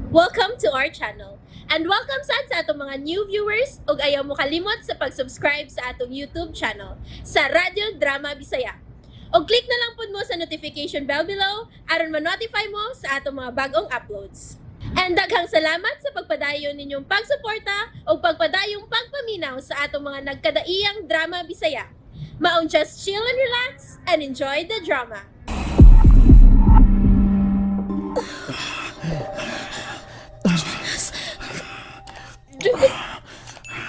Welcome to our channel. And welcome sa atong mga new viewers ug ayaw mo kalimot sa pag-subscribe sa atong YouTube channel sa Radio Drama Bisaya. O click na lang pud mo sa notification bell below aron ma-notify mo sa atong mga bagong uploads. And daghang salamat sa pagpadayon ninyong pagsuporta o pagpadayong pagpaminaw sa atong mga nagkadaiyang Drama Bisaya. Maong just chill and relax and enjoy the drama.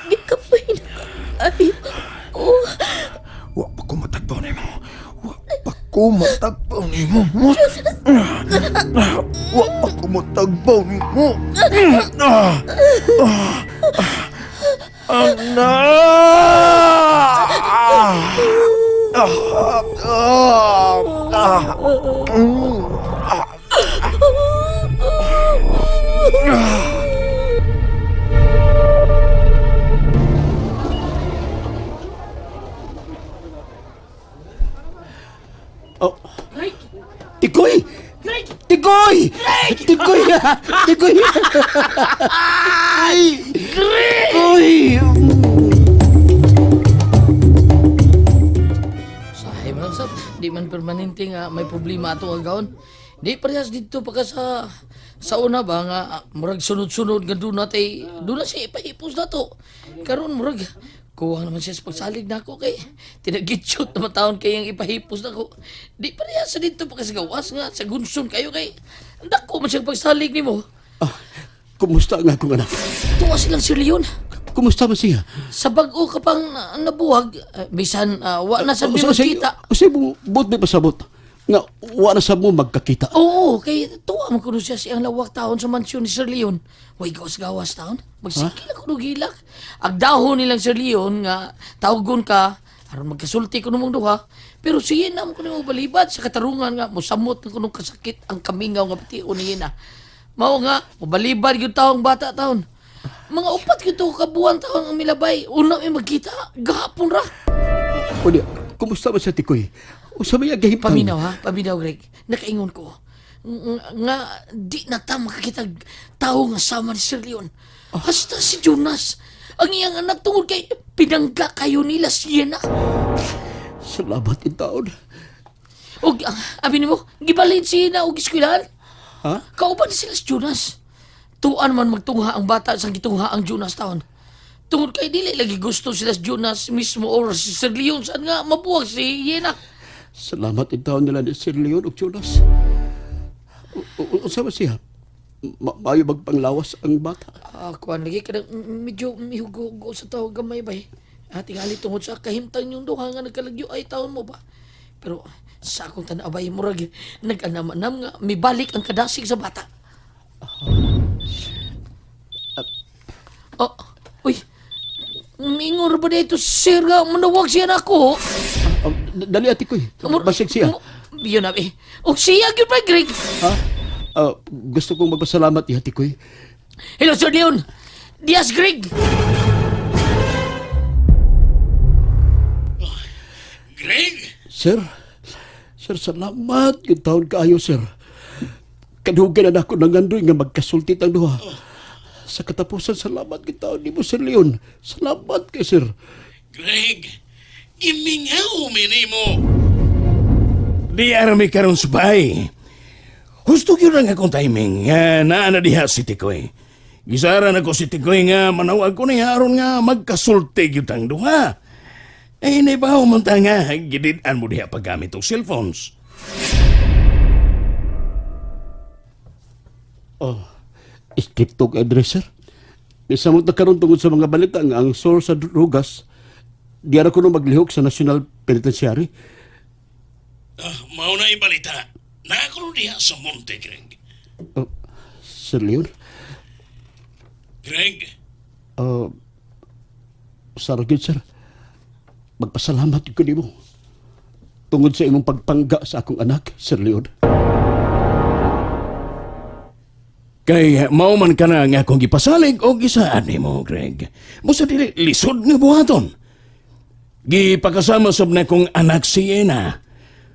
Gikapay na ay oh, Wa pa ko matagpaw ni mo. Wa pa ko matagpaw ni mo. Wa pa ko matagpaw ni mo. Oh. Tikoy! Tikoy! Tikoy! Tikoy! Tikoy! sahay man sab, di man permanente nga may problema ato agawon. Di parehas dito pagka sa una ba nga murag sunod-sunod nga doon natay doon na siya ipahipos na to. Karon murag kuha naman siya sa pagsalig na ako kay tinagitsot naman taon kayang ipahipos na ko. Di parehas sa dito pagka sa gawas nga sa gunson kayo kay dako man siyang pagsalig ni mo. Ah, kumusta nga akong anak? Tuwa silang si Leon. Kumusta man siya? Sa bag-o ka pang nabuwag, bisan wa na sa kita. Kasi buot may pasabot. Nga, wa na sa mo magkakita. Oo, kay tuwa man kuno siya siyang lawak taon sa mansyon ni Sir Leon. Way gawas-gawas taon. Magsikil ako no gilak. Agdahon nilang Sir Leon nga tawgon ka aron magkasulti kuno mong duha. Pero siya na mo kuno balibad sa katarungan nga mosamot na kuno kasakit ang kamingaw nga pati niya na. Mao nga mobalibad gyud taong bata taon. Mga upat gyud to kabuan taon ang milabay. Una may magkita gahapon ra. O di, kumusta man siya, Tikoy? O sa may agahimtang? Paminaw ha, paminaw Greg. Nakaingon ko. Nga di na ta makakita tao nga sama ni Sir Leon. Hasta si Jonas. Ang iyang anak tungod kay pinangga kayo nila siya na. Salamat yung taon. O, abi mo, gibalin siya na o giskwelahan. Ha? Kauban sila si Jonas. Tuan man magtungha ang bata sa gitungha ang Jonas taon. Tungod kay dili lagi gusto sila si Jonas mismo or si Sir Leon saan nga mabuwag si Yena. Salamat yung taon nila ni Sir Leon o Jonas. O sama siya? Maayo magpanglawas ang bata. Kuan lagi kada medyo mihugo sa tao gamay ba eh. Tingali tungod sa kahimtang yung duha nga nagkalagyo ay taon mo ba. Pero sa akong tanabay murag nag-anam-anam nga mibalik ang kadasig sa bata. Uy. Mingur ba na ito, sir nga manawag siya na ako? Dali ati ko eh. Basig siya. Yun na eh. O siya yun ba, Greg? Ha? Gusto kong magpasalamat ihati ko eh. Hello, Sir Leon. Dias, Greg. Greg? Sir, salamat yung taon kaayo, sir. Kadugan na ako nangandoy nga magkasultit ang duha. Sa katapusan, salamat yung taon ni mo, Sir Leon. Salamat kay sir. Greg, imingaw mo. Di arami karon subay. Husto yun ang akong timing nga naana diha si Tikoy. Gisaran ako si Tikoy nga manawag ko niya aron nga magkasulti yun ang duha. Naibaw man ta nga gididan mo diha paggamit og cellphones. Strictog address, sir. Isa mo karon tungod sa mga balita nga ang source sa Rugas, diara ko nung maglihok sa National Penitentiary. Mao na ibalita. Nakakuro diha sa Monte, Greg. Sir Leon, Greg, saragid, sir. Magpasalamat ko ni mo. Tungod sa imong pagpangga sa akong anak, Sir Leon. Kay mao man ka na nga akong gipasalig o gisaan ni mo, Greg. Mo sa dili lisod nga buhaton. Gipakasama sab na kong anak si Yena.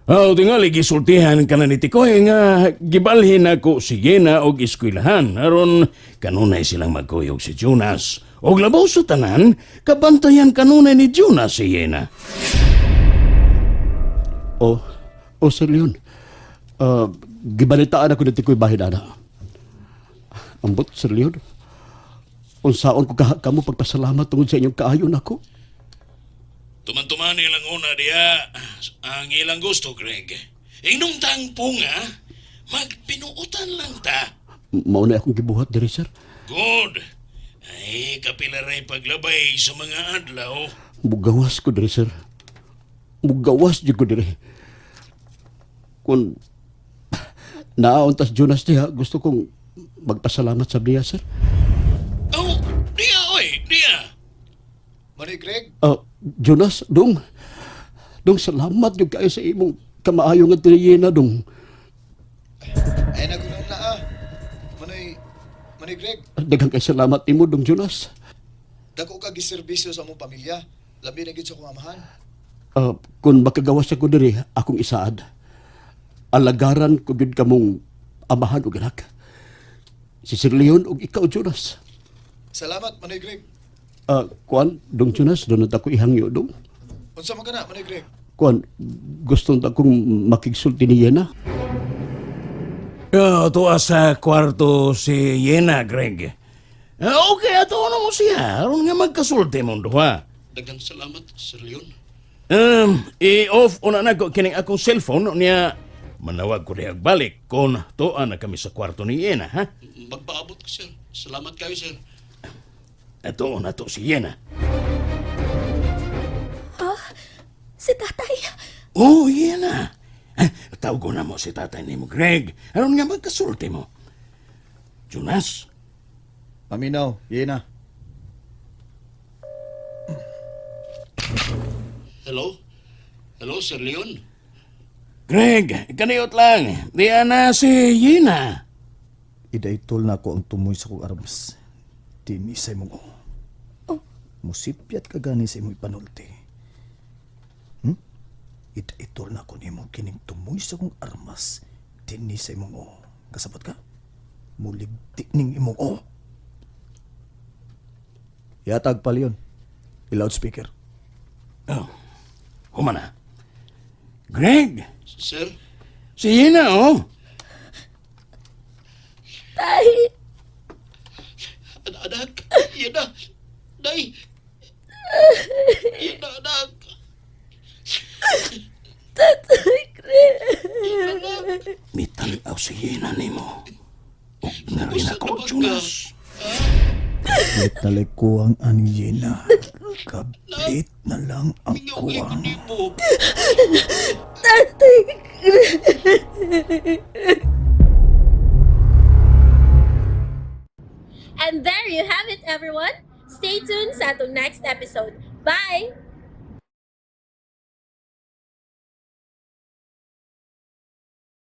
tingali gisultihan ka na ni Tikoy nga gibalhin ako si Yena og eskwelahan aron kanunay silang magkuyog si Jonas. Og labaw sa tanan, kabantayan kanunay ni Jonas si Yena. Sir Leon. Gibalitaan ako dito ko'y bahin, ana. Ambot, Sir Leon. Unsaon ko kamo pagpasalamat tungod sa inyong kaayon ako. Tuman-tuman ilang una diya ang ilang gusto, Greg. Inong tangpo nga, magpinuutan lang ta. Mauna akong gibuhat diri, sir. Good. Ay, kapilaray paglabay sa mga adlaw. Mugawas ko diri, sir. Mugawas jud ko diri. Kung nauntas Jonas diha, gusto kong magpasalamat sa diya, sir. Oh, diya, oy, diya. Manoy Greg, Jonas, dong salamat yung kayo sa imong kamaayo nga tiniyena, dong. ay nagunan na Manoy Greg, Daghang kay salamat nimo, dong Jonas. dako ka giserbisyo sa mong pamilya. Labi na gid sa kong amahan. Kung makagawas ako diri, akong isaad. Alagaran ko gid kamong amahan ug anak. Si Sir Leon ug ikaw, Jonas. Salamat, Manoy Greg. Kuan, dong Jonas, doon na ako ihangyo, dong. Unsa man kana, Manoy Greg? Kuan, gusto na akong makigsulti ni Yena. Tuwa sa kwarto si Yena, Greg. Okay, ato ano mo siya. Aron nga magkasulti mo duha. Daghang salamat, Sir Leon. I-off una na ko kining akong cellphone niya. Manawag ko diha balik kung tuwa na kami sa kwarto ni Yena, ha? Magpaabot ko, sir. Salamat kayo, sir. Ato na to si Yena. Si tatay. Oh, Yena. Tawag ko na mo si tatay ni mo, Greg. Aron nga magkasulti mo. Jonas? Paminaw, Yena. Hello? Hello, Sir Leon? Greg, kaniyot lang. Diyan na si Yena. Idaitol na ko ang tumoy sa kong armas. Dini sa imong musipyat ka gani sa imong panulti. Idaitol na ko nimong kining tumoy sa kong armas. Dini sa imong kasabot ka? Muligti ning imong Yatag pa Leon. I-loudspeaker. Oh, humana. Greg, Sir? si Yena, oh. Tay. Anak, Yena. Day. Yena, anak. Tatay Greg. Mitanaw si Yena ni mo. Huwag na rin ako, Jonas. Italay ko ang aniyena. Kabit na lang ang kuwang. Tatay Greg. And there you have it, everyone. Stay tuned sa atong next episode. Bye!